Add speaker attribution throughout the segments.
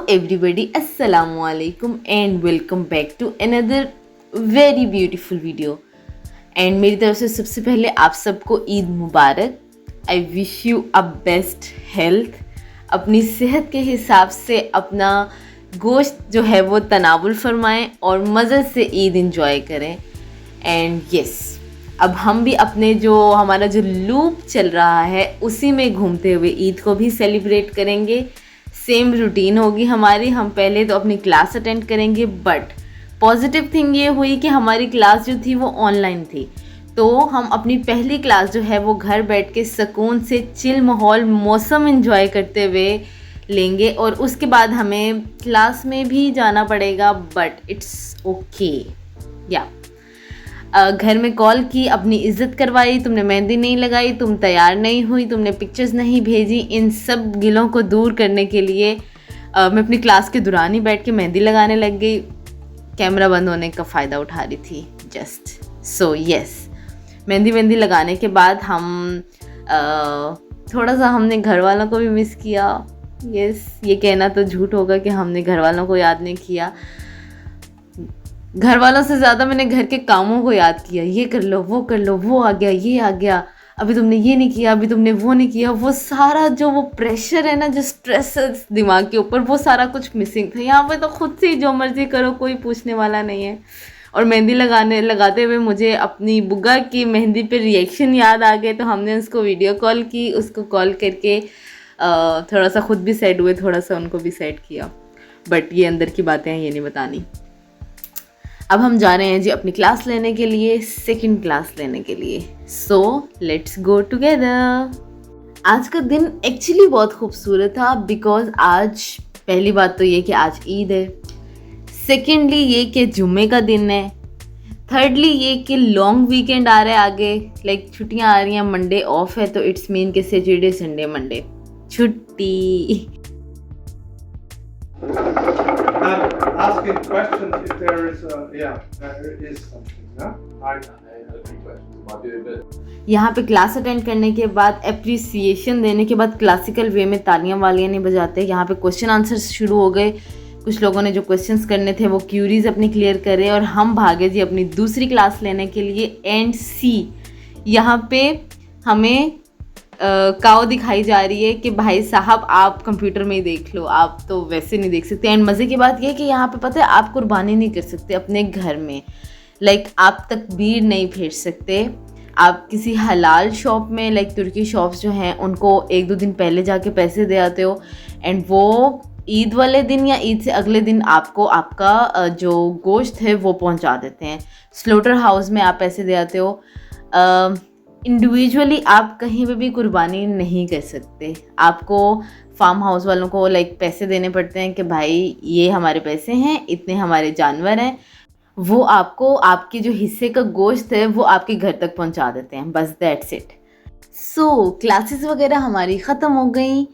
Speaker 1: everybody, assalamu alaikum and welcome back to another very beautiful video. And मेरी तरफ से सबसे पहले आप सबको ईद मुबारक. I wish you a best health. अपनी सेहत के हिसाब से अपना गोश्त जो है वो तनावुल फरमाएं और मज़े से ईद इंजॉय करें. एंड यस, अब हम भी अपने जो हमारा जो लूप चल रहा है उसी में घूमते हुए ईद को भी सेलिब्रेट करेंगे. सेम रूटीन होगी हमारी. हम पहले तो अपनी क्लास अटेंड करेंगे, बट पॉजिटिव थिंग ये हुई कि हमारी क्लास जो थी वो ऑनलाइन थी, तो हम अपनी पहली क्लास जो है वो घर बैठ के सुकून से चिल माहौल मौसम एंजॉय करते हुए लेंगे. और उसके बाद हमें क्लास में भी जाना पड़ेगा, बट इट्स ओके. या घर में कॉल की, अपनी इज़्ज़त करवाई, तुमने मेहंदी नहीं लगाई, तुम तैयार नहीं हुई, तुमने पिक्चर्स नहीं भेजी. इन सब गिलों को दूर करने के लिए मैं अपनी क्लास के दौरान ही बैठ के मेहंदी लगाने लग गई. कैमरा बंद होने का फ़ायदा उठा रही थी जस्ट. सो यस, मेहंदी लगाने के बाद हम थोड़ा सा हमने घर वालों को भी मिस किया. यस, ये कहना तो झूठ होगा कि हमने घर वालों को याद नहीं किया. घर वालों से ज़्यादा मैंने घर के कामों को याद किया. ये कर लो, वो आ गया, ये आ गया, अभी तुमने ये नहीं किया, अभी तुमने वो नहीं किया. वो सारा जो वो प्रेशर है ना, जो स्ट्रेस है दिमाग के ऊपर, वो सारा कुछ मिसिंग था. यहाँ पे तो खुद से ही जो मर्जी करो, कोई पूछने वाला नहीं है. और मेहंदी लगाते हुए मुझे अपनी बुआ की मेहंदी पे रिएक्शन याद आ गए, तो हमने उसको वीडियो कॉल की. उसको कॉल करके थोड़ा सा खुद भी सैड हुए, थोड़ा सा उनको भी सैड किया. बट ये अंदर की बातें हैं, ये नहीं बतानी. अब हम जा रहे हैं जी अपनी क्लास लेने के लिए, सेकंड क्लास लेने के लिए. So let's go together. आज का दिन एक्चुअली बहुत खूबसूरत था, बिकॉज आज पहली बात तो ये कि आज ईद है. सेकेंडली ये कि जुम्मे का दिन है. थर्डली ये कि लॉन्ग वीकेंड आ रहा है आगे, लाइक छुट्टियां आ रही हैं. मंडे ऑफ है, तो इट्स मीन के सैटरडे संडे मंडे छुट्टी.
Speaker 2: Asking questions if there is there is something, no? I had a few questions. Might be a bit.
Speaker 1: यहाँ पे क्लास अटेंड करने के बाद, अप्रिसिएशन देने के बाद, क्लासिकल वे में तालियां वालियां नहीं बजाते. यहाँ पे क्वेश्चन आंसर्स शुरू हो गए. कुछ लोगों ने जो क्वेश्चंस करने थे वो क्यूरीज अपनी क्लियर करे, और हम भागे जी अपनी दूसरी क्लास लेने के लिए. एंड सी, यहाँ पे हमें काव दिखाई जा रही है कि भाई साहब आप कंप्यूटर में ही देख लो, आप तो वैसे नहीं देख सकते. एंड मज़े की बात यह है कि यहाँ पे पता है आप कुर्बानी नहीं कर सकते अपने घर में. लाइक आप तकबीर नहीं फेर सकते. आप किसी हलाल शॉप में, लाइक तुर्की शॉप्स जो हैं, उनको 1-2 दिन पहले जाके पैसे दे आते हो, एंड वो ईद वाले दिन या ईद से अगले दिन आपको आपका जो गोश्त है वो पहुँचा देते हैं. स्लोटर हाउस में आप पैसे दे आते हो. इंडिविजुअली आप कहीं पे भी कुर्बानी नहीं कर सकते. आपको फार्म हाउस वालों को लाइक पैसे देने पड़ते हैं कि भाई ये हमारे पैसे हैं, इतने हमारे जानवर हैं. वो आपको आपके जो हिस्से का गोश्त है वो आपके घर तक पहुंचा देते हैं. बस दैट्स इट. सो क्लासेस वगैरह हमारी ख़त्म हो गई.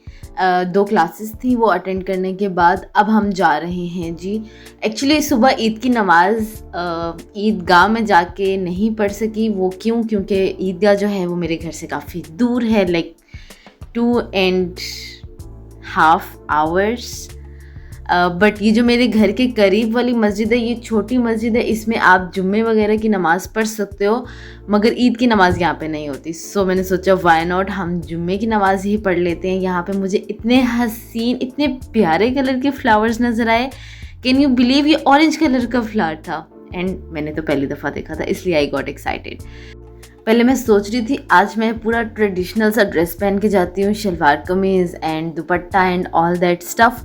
Speaker 1: 2 क्लासेस थी, वो अटेंड करने के बाद अब हम जा रहे हैं जी. एक्चुअली सुबह ईद की नमाज़ ईदगाह में जाके नहीं पढ़ सकी. वो क्योंकि ईदगाह जो है वो मेरे घर से काफ़ी दूर है, लाइक 2.5 hours. बट ये जो मेरे घर के करीब वाली मस्जिद है, ये छोटी मस्जिद है, इसमें आप जुम्मे वगैरह की नमाज़ पढ़ सकते हो, मगर ईद की नमाज़ यहाँ पे नहीं होती. सो मैंने सोचा व्हाई नॉट, हम जुम्मे की नमाज़ ही पढ़ लेते हैं. यहाँ पे मुझे इतने हसीन, इतने प्यारे कलर के फ्लावर्स नज़र आए. कैन यू बिलीव, ये ऑरेंज कलर का फ्लावर था. एंड मैंने तो पहली दफ़ा देखा था, इसलिए आई गॉट एक्साइटेड. पहले मैं सोच रही थी आज मैं पूरा ट्रेडिशनल सा ड्रेस पहन के जाती हूँ, शलवार कमीज़ and dupatta and all that stuff.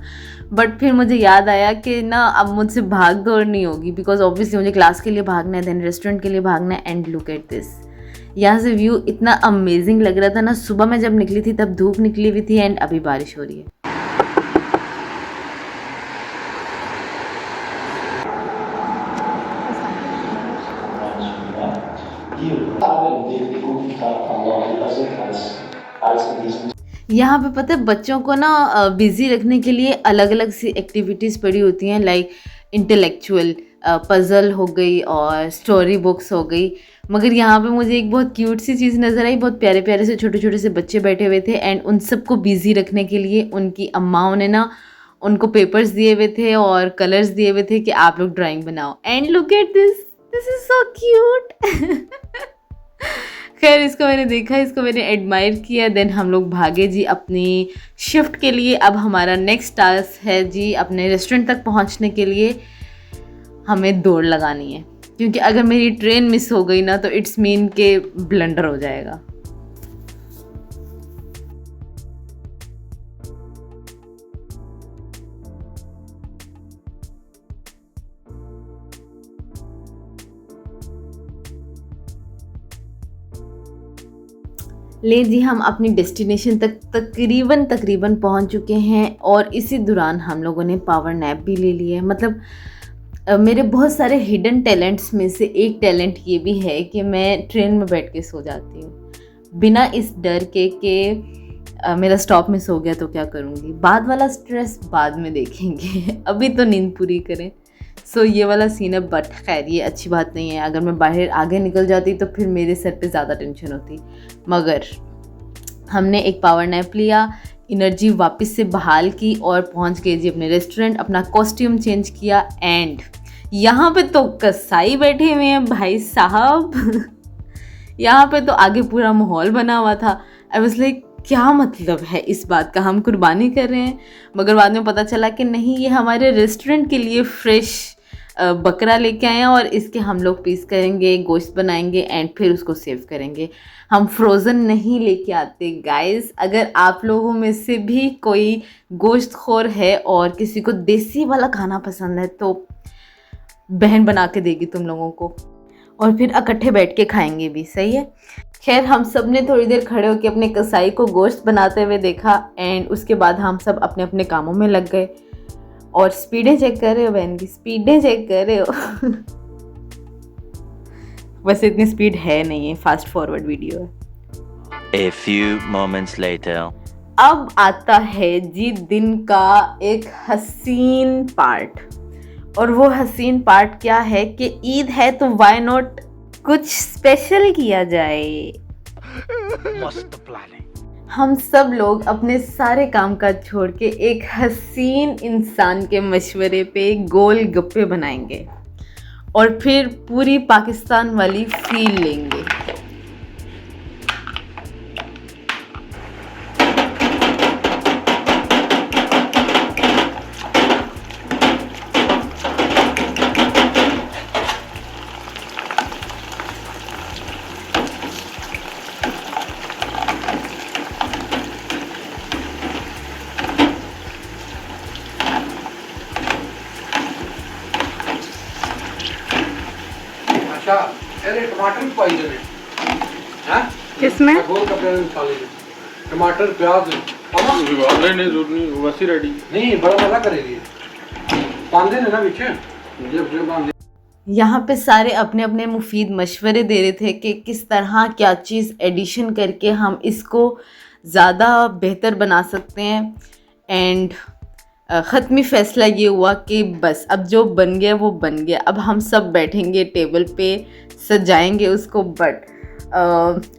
Speaker 1: But फिर मुझे याद आया कि ना अब मुझसे भाग दौड़ नहीं होगी, बिकॉज ऑब्वियसली मुझे क्लास के लिए भागना है, देन रेस्टोरेंट के लिए भागना है. एंड लुक एट दिस, यहाँ से व्यू इतना अमेजिंग लग रहा था ना. सुबह मैं जब निकली थी तब धूप निकली हुई थी, एंड अभी बारिश हो रही है. यहाँ पे पता है बच्चों को ना बिज़ी रखने के लिए अलग अलग सी एक्टिविटीज़ पड़ी होती हैं, लाइक इंटेलेक्चुअल पज़ल हो गई और स्टोरी बुक्स हो गई. मगर यहाँ पे मुझे एक बहुत क्यूट सी चीज़ नज़र आई. बहुत प्यारे प्यारे से छोटे छोटे से बच्चे बैठे हुए थे, एंड उन सबको बिज़ी रखने के लिए उनकी अम्माओं ने ना उनको पेपर्स दिए हुए थे और कलर्स दिए हुए थे कि आप लोग ड्राइंग बनाओ। And look at this is so cute. खैर इसको मैंने देखा, इसको मैंने एडमायर किया, देन हम लोग भागे जी अपनी शिफ्ट के लिए। अब हमारा नेक्स्ट टास्क है जी अपने रेस्टोरेंट तक पहुंचने के लिए हमें दौड़ लगानी है, क्योंकि अगर मेरी ट्रेन मिस हो गई ना तो इट्स मीन के ब्लंडर हो जाएगा। ले जी हम अपनी डेस्टिनेशन तक तकरीबन पहुंच चुके हैं और इसी दौरान हम लोगों ने पावर नैप भी ले लिया है। मतलब मेरे बहुत सारे हिडन टैलेंट्स में से एक टैलेंट ये भी है कि मैं ट्रेन में बैठ के सो जाती हूँ बिना इस डर के कि मेरा स्टॉप मिस हो गया तो क्या करूँगी। बाद वाला स्ट्रेस बाद में देखेंगे, अभी तो नींद पूरी करें। सो ये वाला सीन है, बट खैर ये अच्छी बात नहीं है। अगर मैं बाहर आगे निकल जाती तो फिर मेरे सर पे ज़्यादा टेंशन होती। मगर हमने एक पावर नैप लिया, एनर्जी वापस से बहाल की और पहुंच गए जी अपने रेस्टोरेंट। अपना कॉस्ट्यूम चेंज किया एंड यहाँ पे तो कसाई बैठे हुए हैं भाई साहब। यहाँ पे तो आगे पूरा माहौल बना हुआ था। आई वाज लाइक क्या मतलब है इस बात का, हम कुर्बानी कर रहे हैं। मगर बाद में पता चला कि नहीं, ये हमारे रेस्टोरेंट के लिए फ्रेश बकरा लेके आए हैं और इसके हम लोग पीस करेंगे, गोश्त बनाएंगे एंड फिर उसको सेव करेंगे। हम फ्रोज़न नहीं लेके आते गाइस। अगर आप लोगों में से भी कोई गोश्त खोर है और किसी को देसी वाला खाना पसंद है तो बहन बना के देगी तुम लोगों को, और फिर इकट्ठे बैठ के खाएंगे भी, सही है। खैर हम सब ने थोड़ी देर खड़े होकर अपने कसाई को गोश्त बनाते हुए देखा एंड उसके बाद हम सब अपने अपने कामों में लग गए और स्पीडें चेक कर रहे हो बहन की, स्पीडें चेक कर रहे हो। वैसे इतनी स्पीड है नहीं है, फास्ट फॉरवर्ड वीडियो है।
Speaker 3: A few moments later.
Speaker 1: अब आता है जी दिन का एक हसीन पार्ट, और वो हसीन पार्ट क्या है कि ईद है तो व्हाई नॉट कुछ स्पेशल किया जाए।
Speaker 3: मस्त प्लानिंग।
Speaker 1: हम सब लोग अपने सारे काम काज छोड़ के एक हसीन इंसान के मशवरे पे गोल गप्पे बनाएंगे और फिर पूरी पाकिस्तान वाली फील लेंगे।
Speaker 2: अच्छा अरे टमाटर पाई दे हैं
Speaker 1: किसमें?
Speaker 2: गोल कपड़े में खा लीजिए, टमाटर प्याज
Speaker 4: नहीं जरूर नहीं, वैसे रेडी
Speaker 2: नहीं बड़ा मजा करेगी। बांधे ने ना पीछे मुझे बांधे।
Speaker 1: यहाँ पे सारे अपने अपने मुफीद मशवरे दे रहे थे कि किस तरह क्या चीज़ एडिशन करके हम इसको ज़्यादा बेहतर बना सकते हैं। एंड ख़त्मी फ़ैसला ये हुआ कि बस अब जो बन गया वो बन गया। अब हम सब बैठेंगे टेबल पे, सजाएंगे उसको, बट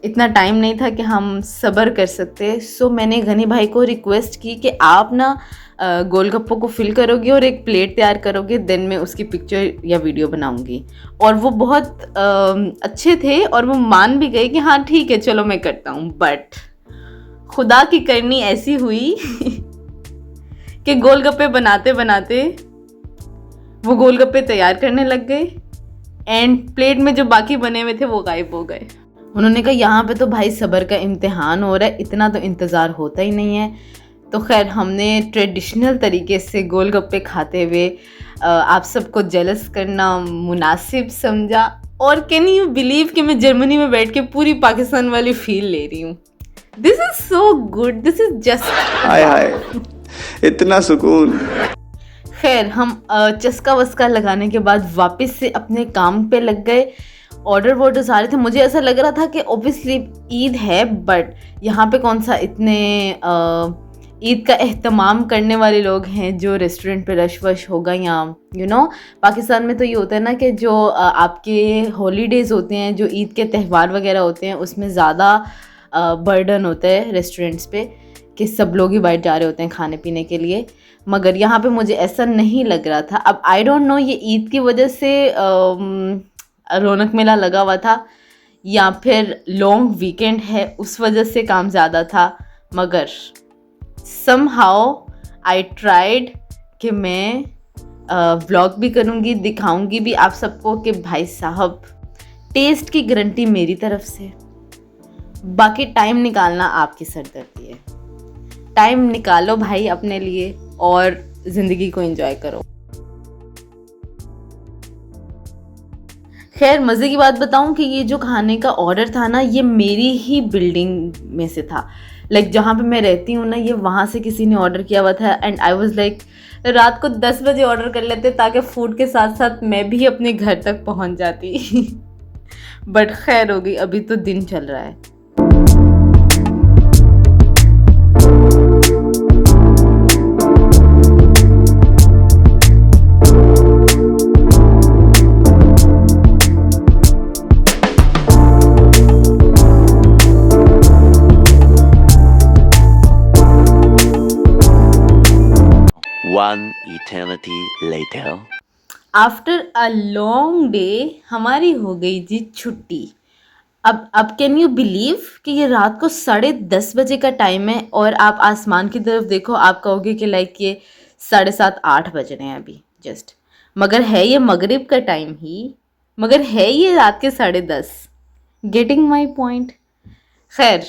Speaker 1: इतना टाइम नहीं था कि हम सब्र कर सकते। सो मैंने गनी भाई को रिक्वेस्ट की कि आप ना गोलगप्पों को फिल करोगे और एक प्लेट तैयार करोगे, देन मैं उसकी पिक्चर या वीडियो बनाऊंगी। और वो बहुत अच्छे थे और वो मान भी गए कि हाँ ठीक है चलो मैं करता हूँ। बट खुदा की करनी ऐसी हुई कि गोलगप्पे बनाते बनाते वो गोलगप्पे तैयार करने लग गए एंड प्लेट में जो बाकी बने हुए थे वो गायब हो गए। उन्होंने कहा यहाँ पे तो भाई सब्र का इम्तिहान हो रहा है, इतना तो इंतज़ार होता ही नहीं है। तो खैर हमने ट्रेडिशनल तरीके से गोलगप्पे खाते हुए आप सबको जेलस करना मुनासिब समझा। और कैन यू बिलीव कि मैं जर्मनी में बैठ के पूरी पाकिस्तान वाली फील ले रही हूँ। This is so good, this is just
Speaker 5: हाय हाय इतना सुकून।
Speaker 1: खैर हम चस्का वस्का लगाने के बाद वापस से अपने काम पे लग गए। ऑर्डर आ रहे थे। मुझे ऐसा लग रहा था कि ऑब्वियसली ईद है, बट यहाँ पे कौन सा इतने ईद का एहतमाम करने वाले लोग हैं जो रेस्टोरेंट पे रश वश होगा। यहाँ पाकिस्तान में तो ये होता है ना कि जो आपके हॉलीडेज़ होते हैं, जो ईद के त्यौहार वगैरह होते हैं, उसमें ज़्यादा बर्डन होता है रेस्टोरेंट्स पे। कि सब लोग ही बाहर जा रहे होते हैं खाने पीने के लिए, मगर यहाँ पे मुझे ऐसा नहीं लग रहा था। अब आई डोंट नो ये ईद की वजह से रौनक मेला लगा हुआ था या फिर लॉन्ग वीकेंड है उस वजह से काम ज़्यादा था, मगर समहाउ आई ट्राइड कि मैं व्लॉग भी करूँगी, दिखाऊंगी भी आप सबको कि भाई साहब टेस्ट की गारंटी मेरी तरफ से, बाकी टाइम निकालना आपकी सरदर्दी है। टाइम निकालो भाई अपने लिए और ज़िंदगी को एंजॉय करो। खैर मज़े की बात बताऊं कि ये जो खाने का ऑर्डर था ना, ये मेरी ही बिल्डिंग में से था। लाइक जहाँ पे मैं रहती हूँ ना, ये वहाँ से किसी ने ऑर्डर किया हुआ था एंड आई वाज लाइक रात को 10 बजे ऑर्डर कर लेते ताकि फूड के साथ साथ मैं भी अपने घर तक पहुँच जाती। बट खैर हो गई, अभी तो दिन चल रहा है।
Speaker 3: One eternity later.
Speaker 1: After a long day हमारी हो गई जी छुट्टी। अब कैन यू बिलीव कि ये रात को 10:30 बजे का टाइम है और आप आसमान की तरफ देखो, आप कहोगे कि लाइक ये 7:30-8 बज रहे हैं अभी जस्ट, मगर है ये मगरिब का टाइम ही, मगर है ये रात के 10:30। Getting my point. खैर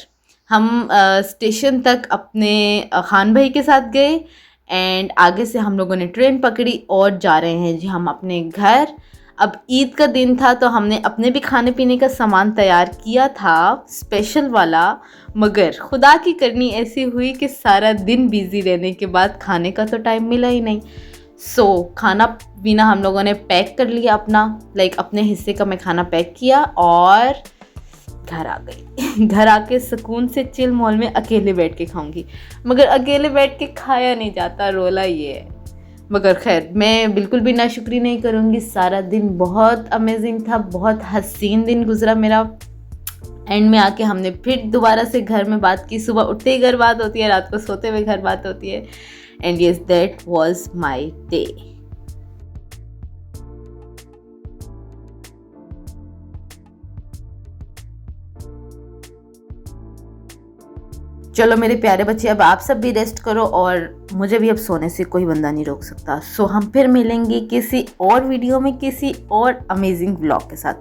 Speaker 1: हम स्टेशन तक अपने खान भाई के साथ गए एंड आगे से हम लोगों ने ट्रेन पकड़ी और जा रहे हैं जी हम अपने घर। अब ईद का दिन था तो हमने अपने भी खाने पीने का सामान तैयार किया था स्पेशल वाला, मगर खुदा की करनी ऐसी हुई कि सारा दिन बिज़ी रहने के बाद खाने का तो टाइम मिला ही नहीं। सो खाना पीना हम लोगों ने पैक कर लिया अपना, लाइक अपने हिस्से का मैं खाना पैक किया और घर आ गई। घर आके सुकून से चिल मॉल में अकेले बैठ के खाऊंगी, मगर अकेले बैठ के खाया नहीं जाता, रोला ये है। मगर खैर मैं बिल्कुल भी नाशुक्री नहीं करूँगी। सारा दिन बहुत अमेजिंग था, बहुत हसीन दिन गुजरा मेरा। एंड में आके हमने फिर दोबारा से घर में बात की। सुबह उठते ही घर बात होती है, रात को सोते हुए घर बात होती है। And yes, that was my day. चलो मेरे प्यारे बच्चे, अब आप सब भी रेस्ट करो और मुझे भी अब सोने से कोई बंदा नहीं रोक सकता। सो हम फिर मिलेंगे किसी और वीडियो में किसी और अमेजिंग व्लॉग के साथ।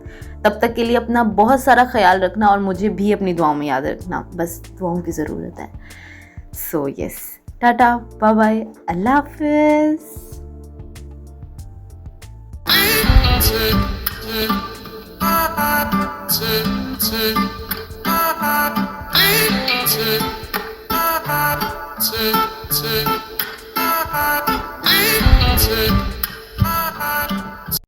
Speaker 1: तब तक के लिए अपना बहुत सारा ख्याल रखना और मुझे भी अपनी दुआओं में याद रखना, बस दुआओं की ज़रूरत है। So yes, tata bye bye, Allah हाफिज़।